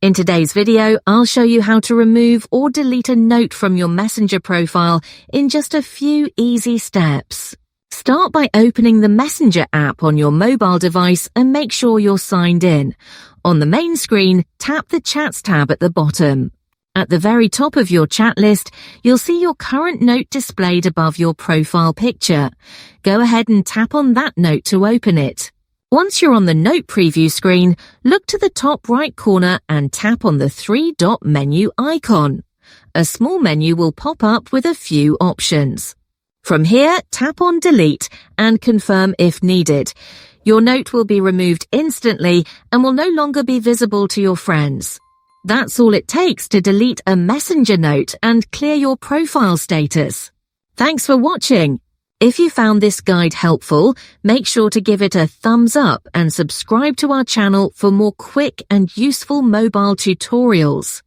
In today's video, I'll show you how to remove or delete a note from your Messenger profile in just a few easy steps. Start by opening the Messenger app on your mobile device and make sure you're signed in. On the main screen, tap the Chats tab at the bottom. At the very top of your chat list, you'll see your current note displayed above your profile picture. Go ahead and tap on that note to open it. Once you're on the note preview screen, look to the top right corner and tap on the three-dot menu icon. A small menu will pop up with a few options. From here, tap on Delete and confirm if needed. Your note will be removed instantly and will no longer be visible to your friends. That's all it takes to delete a Messenger note and clear your profile status. Thanks for watching. If you found this guide helpful, make sure to give it a thumbs up and subscribe to our channel for more quick and useful mobile tutorials.